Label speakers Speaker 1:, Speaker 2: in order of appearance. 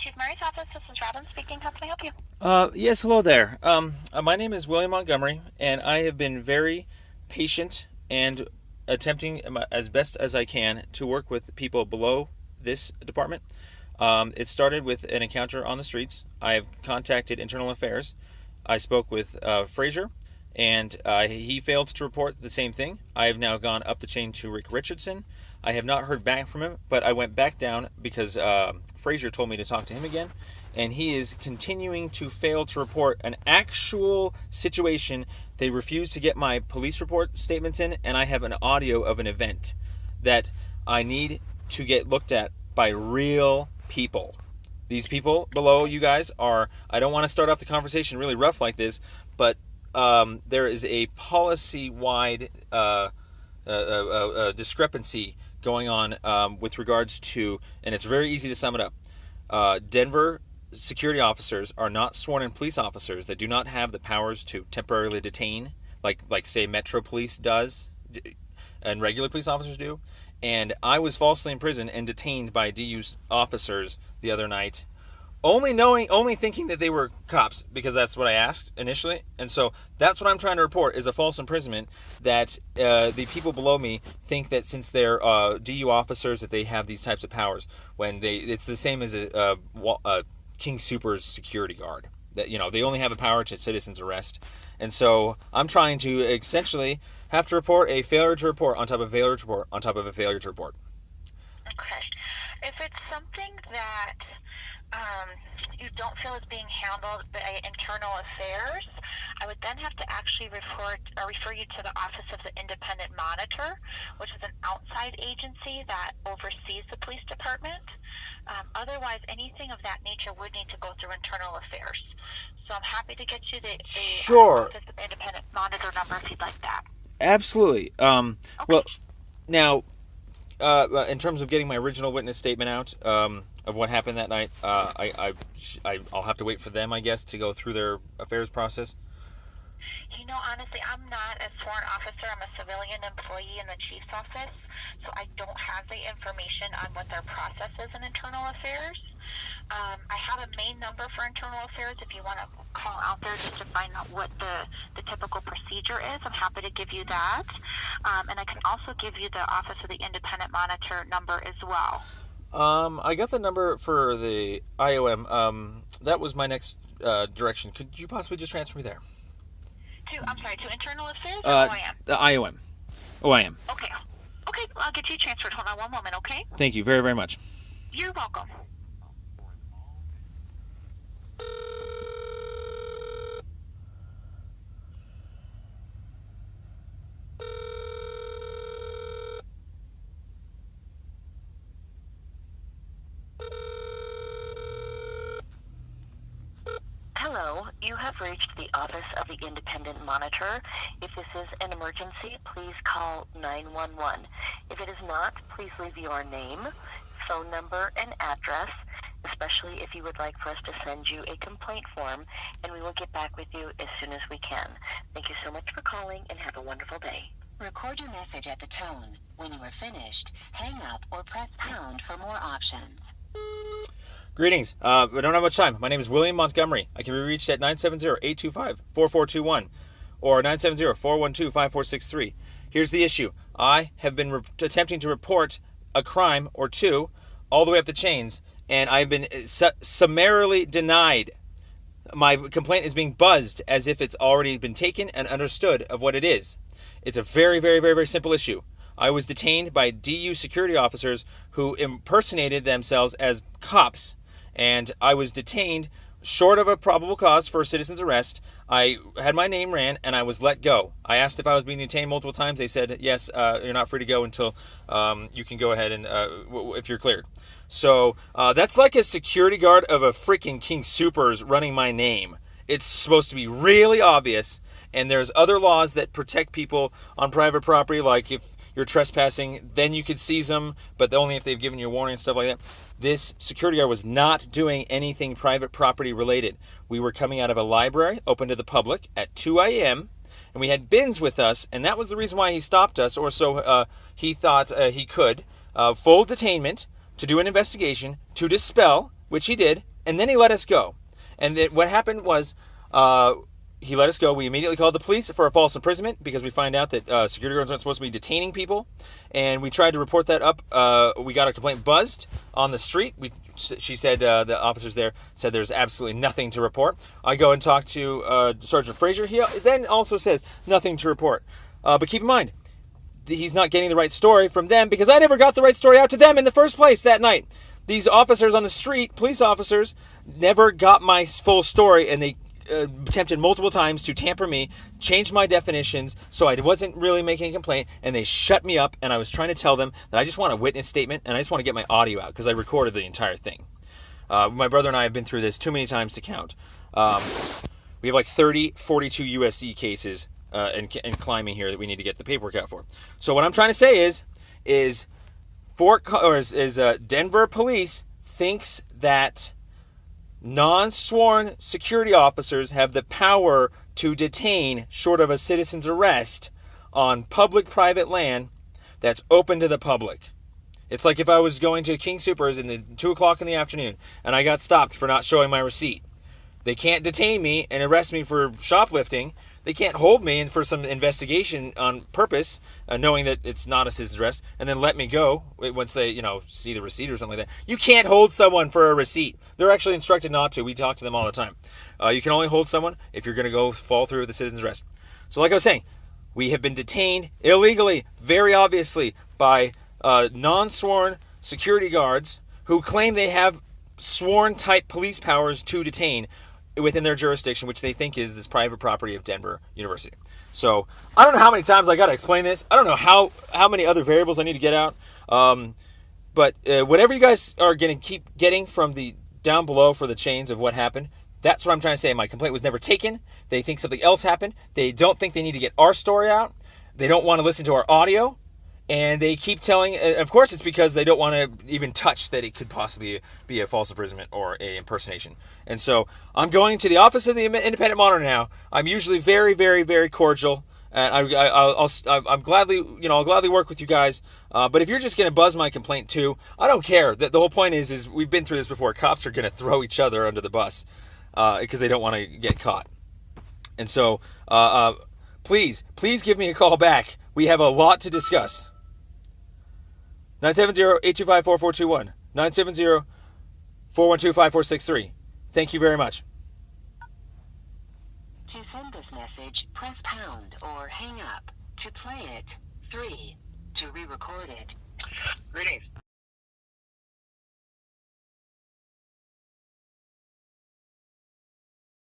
Speaker 1: Chief Murray's office. This is Robin speaking. How can I help you?
Speaker 2: Yes, hello there. My name is William Montgomery, and I have been very patient and attempting as best as I can to work with people below this department. It started with an encounter on the streets. I have contacted Internal Affairs. I spoke with Frazier, and he failed to report the same thing. I have now gone up the chain to Rick Richardson. I have not heard back from him, but I went back down because Frazier told me to talk to him again, and he is continuing to fail to report an actual situation. They refuse to get my police report statements in, and I have an audio of an event that I need to get looked at by real people. These people below you guys are, I don't want to start off the conversation really rough like this, but there is a policy-wide discrepancy going on with regards to, and it's very easy to sum it up. Denver security officers are not sworn-in police officers that do not have the powers to temporarily detain, like say Metro Police does, and regular police officers do. And I was falsely imprisoned and detained by DU's officers the other night, only thinking that they were cops because that's what I asked initially. And so that's what I'm trying to report is a false imprisonment that the people below me think that since they're DU officers that they have these types of powers when it's the same as a King Soopers security guard. That, they only have a power to citizens arrest. And so I'm trying to essentially have to report a failure to report on top of a failure to report on top of a failure to report.
Speaker 1: Okay. If it's something that you don't feel is being handled by Internal Affairs, I would then have to actually refer you to the Office of the Independent Monitor, which is an outside agency that oversees the police department. Otherwise, anything of that nature would need to go through Internal Affairs. So I'm happy to get you the
Speaker 2: Sure.
Speaker 1: Office of the Independent Monitor number if you'd like that.
Speaker 2: Absolutely.
Speaker 1: Okay.
Speaker 2: Well, now, in terms of getting my original witness statement out of what happened that night, I'll have to wait for them, I guess, to go through their affairs process.
Speaker 1: Honestly, I'm not a sworn officer. I'm a civilian employee in the chief's office, so I don't have the information on what their process is in Internal Affairs. I have a main number for Internal Affairs if you want to call out there just to find out what the typical procedure is. I'm happy to give you that. And I can also give you the Office of the Independent Monitor number as well.
Speaker 2: I got the number for the IOM. That was my next direction. Could you possibly just transfer me there?
Speaker 1: To Internal Affairs or OIM?
Speaker 2: The IOM. OIM.
Speaker 1: Okay. Okay, I'll get you transferred. Hold on one moment, okay?
Speaker 2: Thank you very, very much.
Speaker 1: You're welcome. Hello, you have reached the Office of the Independent Monitor. If this is an emergency, please call 911. If it is not, please leave your name, phone number, and address, especially if you would like for us to send you a complaint form, and we will get back with you as soon as we can. Thank you so much for calling, and have a wonderful day. Record your message at the tone. When you are finished, hang up or press pound for more options.
Speaker 2: Greetings. We don't have much time. My name is William Montgomery. I can be reached at 970-825-4421 or 970-412-5463. Here's the issue. I have been attempting to report a crime or two all the way up the chains, and I've been summarily denied. My complaint is being buzzed as if it's already been taken and understood of what it is. It's a very, very, very, very simple issue. I was detained by DU security officers who impersonated themselves as cops, and I was detained short of a probable cause for a citizen's arrest. I had my name ran, and I was let go. I asked if I was being detained multiple times. They said, yes, you're not free to go until you can go ahead and if you're cleared. So that's like a security guard of a freaking King Soopers running my name. It's supposed to be really obvious, and there's other laws that protect people on private property, like if you're trespassing, then you could seize them, but only if they've given you a warning and stuff like that. This security guard was not doing anything private property related. We were coming out of a library open to the public at 2 a.m., and we had bins with us, and that was the reason why he stopped us, or so he thought he could. Full detainment to do an investigation, to dispel, which he did, and then he let us go. And then what happened was he let us go. We immediately called the police for a false imprisonment because we find out that security guards aren't supposed to be detaining people. And we tried to report that up. We got a complaint buzzed on the street. She said the officers there said there's absolutely nothing to report. I go and talk to Sergeant Frazier. He then also says nothing to report. But keep in mind, he's not getting the right story from them because I never got the right story out to them in the first place that night. These officers on the street, police officers, never got my full story, and they attempted multiple times to tamper me, change my definitions, so I wasn't really making a complaint, and they shut me up, and I was trying to tell them that I just want a witness statement, and I just want to get my audio out, because I recorded the entire thing. My brother and I have been through this too many times to count. We have like 42 USC cases and climbing here that we need to get the paperwork out for. So what I'm trying to say is Denver police thinks that non-sworn security officers have the power to detain, short of a citizen's arrest, on public-private land that's open to the public. It's like if I was going to King Soopers at 2 o'clock in the afternoon and I got stopped for not showing my receipt. They can't detain me and arrest me for shoplifting. They can't hold me in for some investigation on purpose, knowing that it's not a citizen's arrest, and then let me go once they, see the receipt or something like that. You can't hold someone for a receipt. They're actually instructed not to. We talk to them all the time. You can only hold someone if you're going to go fall through with the citizen's arrest. So like I was saying, we have been detained illegally, very obviously, by non-sworn security guards who claim they have sworn-type police powers to detain within their jurisdiction, which they think is this private property of Denver University. So I don't know how many times I got to explain this. I don't know how many other variables I need to get out. But whatever you guys are going to keep getting from the down below for the chains of what happened, that's what I'm trying to say. My complaint was never taken. They think something else happened. They don't think they need to get our story out. They don't want to listen to our audio. And they keep telling, of course it's because they don't want to even touch that it could possibly be a false imprisonment or a impersonation. And so I'm going to the office of the Independent Monitor now. I'm usually very, very, very cordial. And I'll gladly work with you guys. But if you're just going to buzz my complaint too, I don't care. The whole point is we've been through this before. Cops are going to throw each other under the bus because they don't want to get caught. And so please give me a call back. We have a lot to discuss. 970-825-4421. 970-412-5463. Thank you very much.
Speaker 1: To send this message, press pound or hang up. To play it, 3. To re-record it. Greetings.